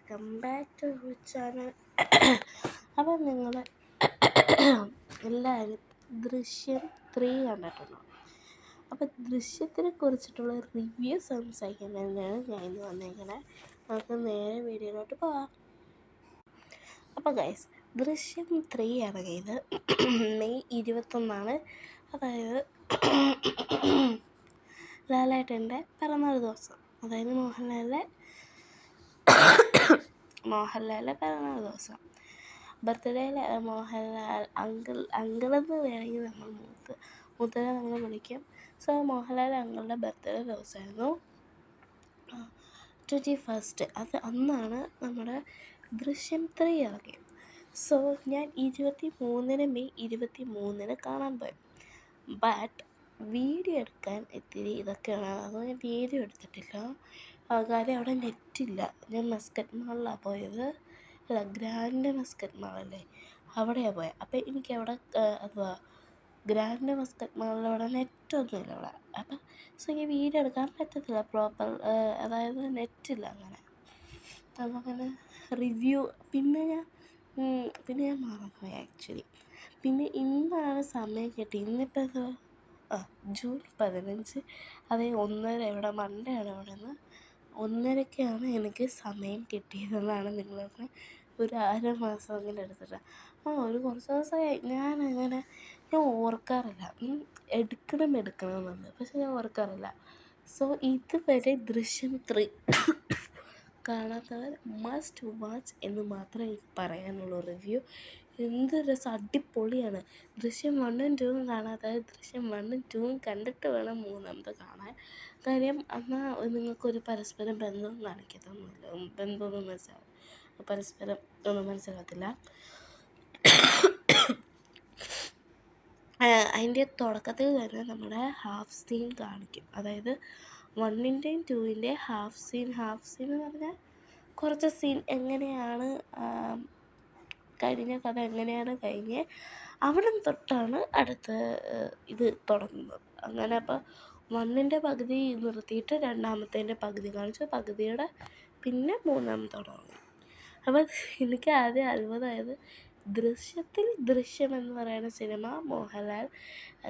Welcome back to channel. അപ്പം നിങ്ങൾ എല്ലാവരും ദൃശ്യം 3 കണ്ടിട്ടുണ്ടോ? അപ്പം ദൃശ്യത്തിനെ കുറിച്ചിട്ടുള്ള റിവ്യൂ സംസാരിക്കാൻ തന്നെയാണ് ഞാൻ ഇന്ന് വന്നേക്കണേ. നമുക്ക് നേരെ വീഡിയോയിലോട്ട് പോവാം. അപ്പോൾ ഗൈസ്, ദൃശ്യം 3 ഇറങ്ങിയത് മെയ് 21, അതായത് ലാലേട്ടൻ്റെ പിറന്നാൾ ദിവസം, അതായത് മോഹൻലാലിൻ്റെ പിറന്നാൾ ദിവസം. ബർത്ത്ഡേയിൽ മോഹൻലാൽ അങ്കിളെന്ന് വേണമെങ്കിൽ നമ്മൾ മുത്തനെ നമ്മൾ വിളിക്കും. സോ മോഹൻലാൽ അങ്കിളുടെ ബർത്ത്ഡേ ദിവസമായിരുന്നു 21. അന്നാണ് നമ്മുടെ ദൃശ്യം 3 ഇറങ്ങിയത്. സോ ഞാൻ മെയ് 23 കാണാൻ പോയി. ബട്ട് വീഡിയോ എടുക്കാൻ ഇത്തിരി ഇതൊക്കെയാണ്, അത് ഞാൻ വീഡിയോ എടുത്തിട്ടില്ല. കാര്യം അവിടെ നെറ്റില്ല. ഞാൻ മസ്കറ്റ് മാളിലാണ് പോയത്. അല്ല, ഗ്രാൻഡ് മസ്കറ്റ് മാളല്ലേ, അവിടെയാണ് പോയത്. അപ്പം എനിക്കവിടെ ഗ്രാൻഡ് മസ്കറ്റ് മാളിലവിടെ നെറ്റൊന്നുമില്ല അവിടെ. അപ്പം സോ എനിക്ക് വീഡിയോ എടുക്കാൻ പറ്റത്തില്ല പ്രോപ്പർ, അതായത് നെറ്റില്ല അങ്ങനെ. അപ്പം അങ്ങനെ റിവ്യൂ പിന്നെ ഞാൻ മറന്നുപോയി ആക്ച്വലി. പിന്നെ ഇന്നാണ് സമയം കിട്ടി. ഇന്നിപ്പോൾ ജൂൺ 15, അതേ 1:30, ഇവിടെ മൺഡേ ആണ്. ഇവിടെ നിന്ന് 1:30-ക്കാണ് എനിക്ക് സമയം കിട്ടിയതെന്നാണ് നിങ്ങൾ പറഞ്ഞത്. ഒരു അരമാസമെങ്കിലും എടുത്തിട്ട് ഒരു കുറച്ച് ദിവസമായി ഞാൻ ഓർക്കാറില്ല എടുക്കണമെന്നുണ്ട്, പക്ഷെ ഞാൻ ഓർക്കാറില്ല. സോ ഇതുവരെ ദൃശ്യം 3 കാണാത്തവർ മസ്റ്റ് വാച്ച് എന്ന് മാത്രമേ എനിക്ക് പറയാനുള്ളൂ. റിവ്യൂ എന്ത് രസം, അടിപൊളിയാണ്. ദൃശ്യം 1-ഉം 2-ഉം കാണാത്തവർ ദൃശ്യം 1-ഉം 2-ഉം കണ്ടിട്ട് വേണം 3-ാമത് കാണാൻ. കാര്യം എന്നാൽ നിങ്ങൾക്കൊരു പരസ്പരം ബന്ധവും കാണിക്കത്തൊന്നുമില്ല, ബന്ധമൊന്നും പരസ്പരം ഒന്നും മനസ്സിലാകത്തില്ല. അതിൻ്റെ തുടക്കത്തിൽ തന്നെ നമ്മുടെ ഹാഫ് സീൻ കാണിക്കും. അതായത് 1-ൻ്റെയും 2-ൻ്റെയും ഹാഫ് സീൻ എന്ന് പറഞ്ഞാൽ കുറച്ച് സീൻ എങ്ങനെയാണ് കഴിഞ്ഞ കഥ എങ്ങനെയാണ് കഴിഞ്ഞ് അവിടെ തൊട്ടാണ് അടുത്ത ഇത് തുടങ്ങുന്നത്. അങ്ങനെ അപ്പോൾ 1-ൻ്റെ പകുതി നിർത്തിയിട്ട് 2-മത്തേൻ്റെ പകുതി കാണിച്ചു, പകുതിയുടെ പിന്നെ 3-ാമത് തുടങ്ങി. അപ്പോൾ എനിക്ക് ആദ്യം അത്ഭുതമായത് ദൃശ്യം എന്ന് പറയുന്ന സിനിമ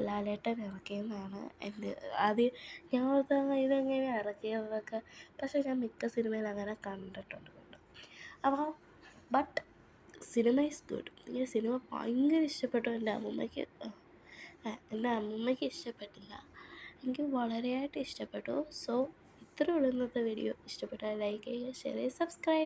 ലാലേട്ടൻ ഇറക്കിയെന്നാണ് എൻ്റെ ആദ്യം. ഞാൻ ഓർത്തത് ഇതെങ്ങനെ ഇറക്കിയതൊക്കെ, പക്ഷേ ഞാൻ മിക്ക സിനിമയിൽ അങ്ങനെ കണ്ടിട്ടുണ്ട്. അപ്പോൾ ബട്ട് സിനിമ ഈസ് ഗുഡ്. എനിക്ക് സിനിമ ഭയങ്കര ഇഷ്ടപ്പെട്ടു. എൻ്റെ അമ്മൂമ്മയ്ക്ക് ഇഷ്ടപ്പെട്ടില്ല, എനിക്ക് വളരെയായിട്ട് ഇഷ്ടപ്പെട്ടു. സോ ഇത്രയേ ഉള്ളൂ ഇന്നത്തെ വീഡിയോ. ഇഷ്ടപ്പെട്ടാൽ ലൈക്ക് ചെയ്യുക, ഷെയർ ചെയ്യുക, സബ്സ്ക്രൈബ്.